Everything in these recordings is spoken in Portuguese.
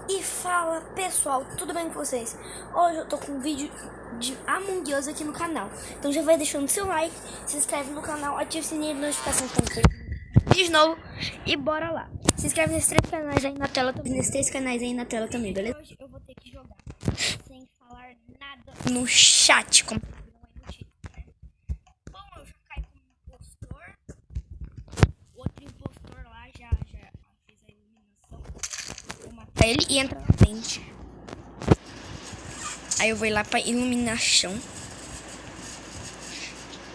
E fala pessoal, tudo bem com vocês? Hoje eu tô com um vídeo de Among Us aqui no canal. Então já vai deixando seu like, se inscreve no canal, ativa o sininho de notificação pra você de novo e bora lá. Se inscreve nesses três canais aí na tela também, beleza? Hoje eu vou ter que jogar sem falar nada no chat, como bom, eu já caí como impostor. Outro impostor lá já fez a iluminação. Vou matar ele e entra na frente. Aí eu vou ir lá pra iluminação.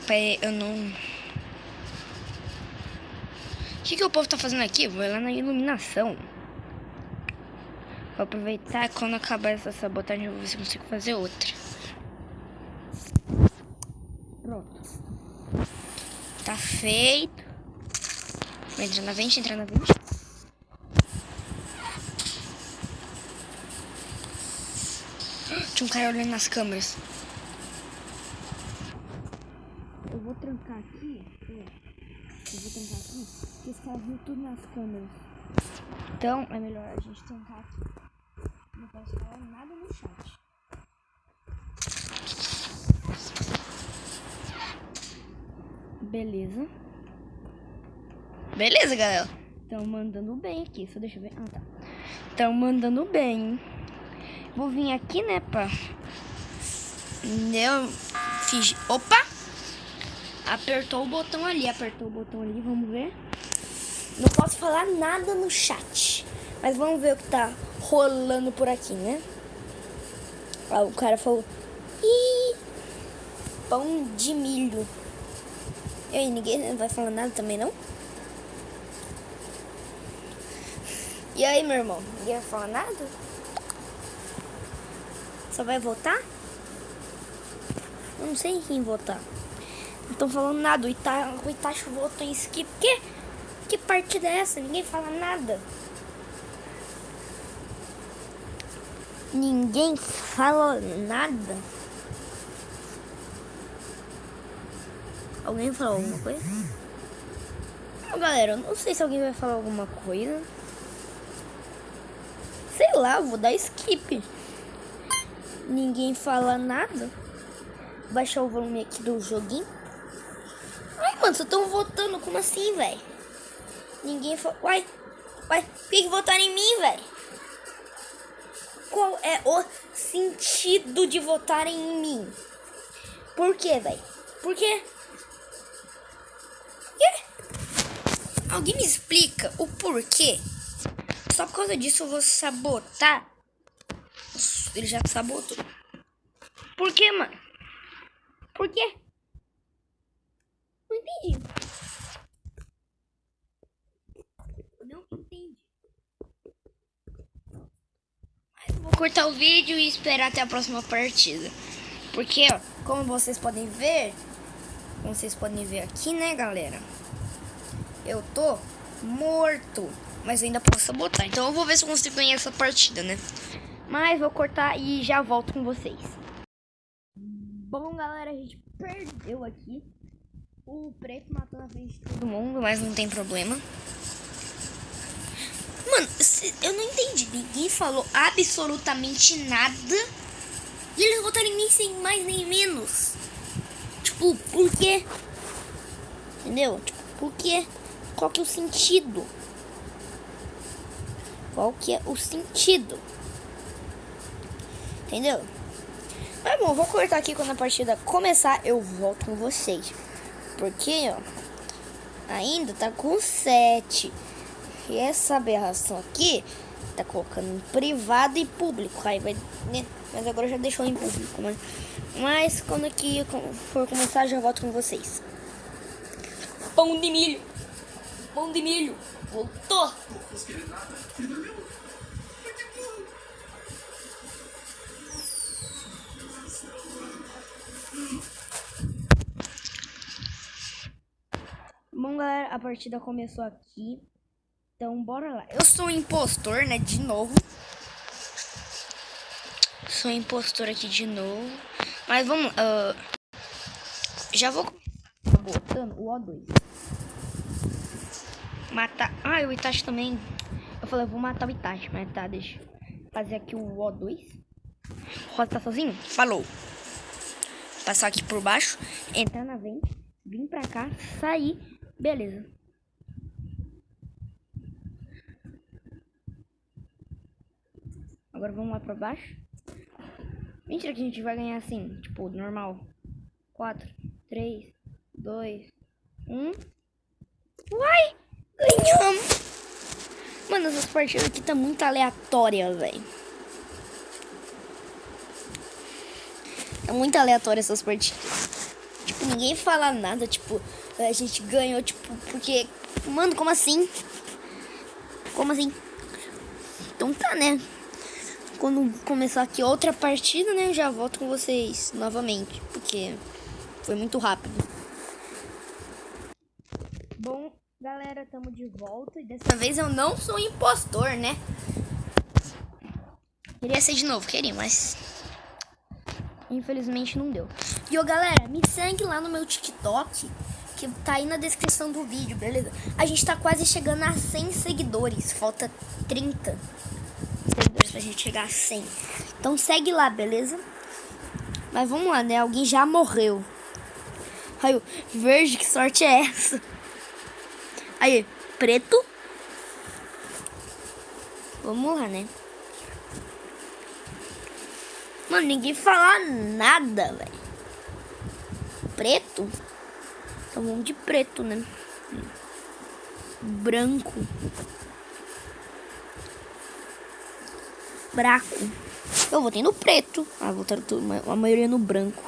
Pra eu não... O que o povo tá fazendo aqui? Eu vou ir lá na iluminação. Vou aproveitar quando acabar essa sabotagem, eu vou ver se eu consigo fazer outra. Pronto. Tá feito. Vou entrar na frente, Tinha um cara olhando nas câmeras. Eu vou trancar aqui. Porque esse cara viu tudo nas câmeras. Então é melhor a gente trancar aqui. Não posso falar nada no chat. Beleza. Beleza, galera. Estão mandando bem aqui. Só deixa eu ver. Ah, tá. Estão mandando bem. Vou vir aqui, né, pá. Eu fiz... Opa! Apertou o botão ali, vamos ver. Não posso falar nada no chat. Mas vamos ver o que tá rolando por aqui, né? Ah, o cara falou... Ih, pão de milho. E aí, ninguém vai falar nada também, não? E aí, meu irmão? Ninguém vai falar nada? Só vai votar? Eu não sei em quem votar. Não estão falando nada. O Itacho votou em skip. Que partida é essa? Ninguém fala nada. Ninguém fala nada. Alguém falou alguma coisa? Não, galera, eu não sei se alguém vai falar alguma coisa. Sei lá, vou dar skip. Ninguém fala nada. Vou baixar o volume aqui do joguinho. Ai, mano, vocês estão votando. Como assim, velho? Ninguém fala... Uai, por que votaram em mim, velho? Qual é o sentido de votarem em mim? Por quê, velho? Por quê? Alguém me explica o porquê? Só por causa disso eu vou sabotar. Ele já sabotou. Por quê, mano? Por quê? Não entendi. Não entendi. Mas eu vou cortar o vídeo e esperar até a próxima partida. Porque, ó, como vocês podem ver aqui, né, galera? Eu tô morto. Mas eu ainda posso sabotar. Então eu vou ver se eu consigo ganhar essa partida, né? Mas vou cortar e já volto com vocês. Bom, galera, a gente perdeu aqui. O preto matou na frente de todo mundo, mas não tem problema. Mano, eu não entendi. Ninguém falou absolutamente nada. E eles votaram em mim sem mais nem menos. Tipo, por quê? Entendeu? Tipo, por quê? Qual que é o sentido? Qual que é o sentido? Entendeu? Mas bom, vou cortar aqui quando a partida começar. Eu volto com vocês. Porque, ó, ainda tá com 7. E essa aberração aqui tá colocando em privado e público. Aí vai, né? Mas agora já deixou em público, né? Mas quando aqui for começar, já volto com vocês. Pão de milho. Pão de milho. Voltou. Bom, galera, a partida começou aqui. Então, bora lá. Eu sou um impostor, né? De novo. Sou impostor aqui de novo. Mas vamos... já vou começar botando o O2. Matar... Ah, o Itachi também... Eu falei, eu vou matar o Itachi, mas tá, deixa. fazer aqui o O2. Rosa tá sozinho? Falou. Passar aqui por baixo, entrar na vente, vir pra cá, sair, beleza. Agora vamos lá pra baixo. Mentira que a gente vai ganhar assim, tipo, normal. 4, 3, 2, 1. Uai! Ganhamos! Mano, essas partidas aqui tá muito aleatória, velho. É muito aleatória essas partidas. Tipo, ninguém fala nada, tipo, a gente ganhou, tipo, porque... Mano, como assim? Como assim? Então tá, né? Quando começar aqui outra partida, né, eu já volto com vocês novamente, porque foi muito rápido. Bom, galera, tamo de volta e dessa vez eu não sou impostor, né? Queria ser de novo, queria, mas infelizmente não deu. E ô, galera, me segue lá no meu TikTok, que tá aí na descrição do vídeo, beleza? A gente tá quase chegando a 100 seguidores, falta 30 seguidores pra gente chegar a 100. Então segue lá, beleza? Mas vamos lá, né? Alguém já morreu. Aí, verde, que sorte é essa? Aí, preto. Vamos lá, né? Mano, ninguém fala nada, velho. Preto? Então vamos de preto, né? Branco. Braco. Eu votei no preto. Ah, votaram a maioria no branco.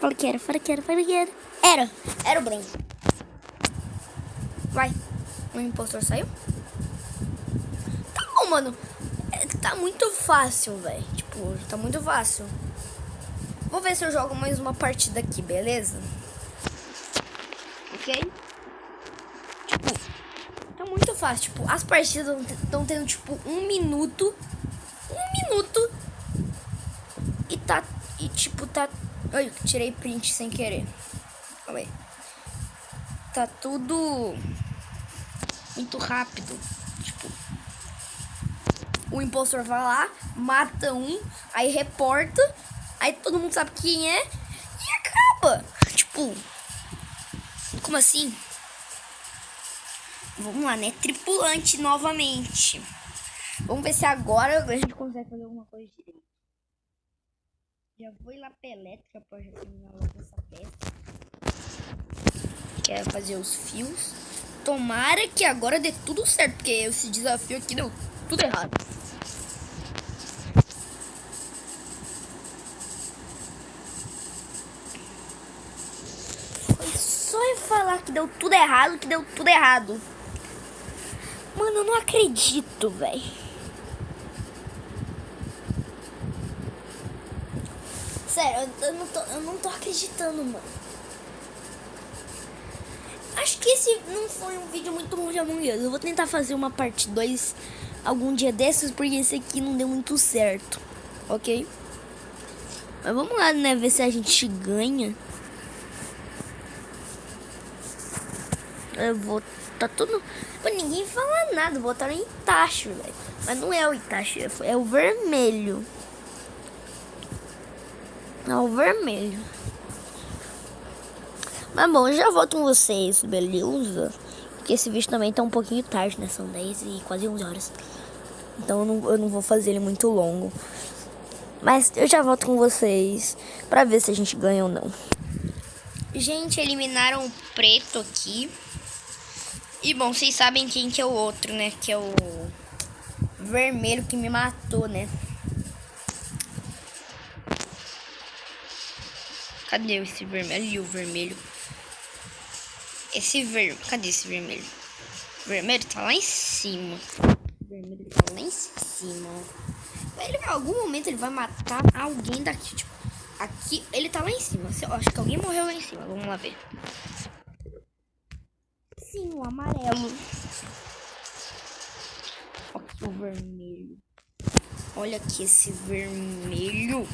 Fala que era, fala que era, fala que era. Era o branco. Vai. O impostor saiu? Tá bom, mano. Tá muito fácil, velho. Tipo, tá muito fácil. Vou ver se eu jogo mais uma partida aqui, beleza? Ok? Tipo, tá muito fácil. Tipo, as partidas estão tendo, tipo, 1 minuto. 1 minuto. E tá... E, tipo, tá... Ai, eu tirei print sem querer. Calma aí. Tá tudo... muito rápido. Tipo... O impostor vai lá, mata um, aí reporta, aí todo mundo sabe quem é e acaba. Tipo, como assim? Vamos lá, né? Tripulante novamente. Vamos ver se agora a gente consegue fazer alguma coisa direito. Já vou ir lá pra elétrica pra já terminar logo essa peça. Quero fazer os fios. Tomara que agora dê tudo certo, porque esse desafio aqui deu tudo errado. Só eu falar que deu tudo errado, Mano, eu não acredito, velho. Sério, eu não tô acreditando, mano. Acho que esse não foi um vídeo muito bom de Among Us. Eu vou tentar fazer uma parte 2 algum dia desses, porque esse aqui não deu muito certo, ok? Mas vamos lá, né, ver se a gente ganha. Eu vou... Tá tudo... Pô, ninguém fala nada. Botaram Itachi, velho. Mas não é o Itachi, é o vermelho. É o vermelho. Mas bom, eu já volto com vocês, beleza? Porque esse vídeo também tá um pouquinho tarde, né? São 10 e quase 11 horas. Então eu não vou fazer ele muito longo. Mas eu já volto com vocês pra ver se a gente ganha ou não. Gente, eliminaram o preto aqui. E bom, vocês sabem quem que é o outro, né? Que é o vermelho que me matou, né? Cadê esse vermelho? Ali o vermelho. Cadê esse vermelho? O vermelho tá lá em cima. O vermelho tá lá em cima. Ele, em algum momento ele vai matar alguém daqui. Tipo, aqui, ele tá lá em cima. Eu acho que alguém morreu lá em cima. Vamos lá ver. Sim, o amarelo. Aqui o vermelho. Olha aqui esse vermelho.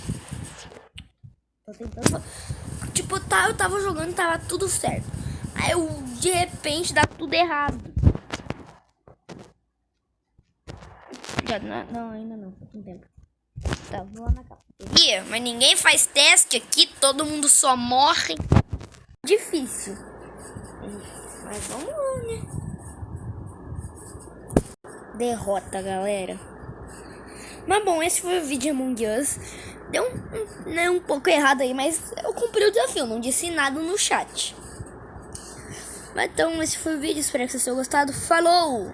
Tô tentando... Tipo, eu tava jogando, tava tudo certo. Aí, de repente, dá tudo errado. Já, não, ainda não. Faz um tempo. Tá, vou lá na cafeteria. Mas ninguém faz teste aqui. Todo mundo só morre. Difícil. Mas vamos lá, né? Derrota, galera. Mas bom, esse foi o vídeo Among Us. Deu um pouco errado aí, mas eu cumpri o desafio. Não disse nada no chat. Mas então, esse foi o vídeo. Espero que vocês tenham gostado. Falou!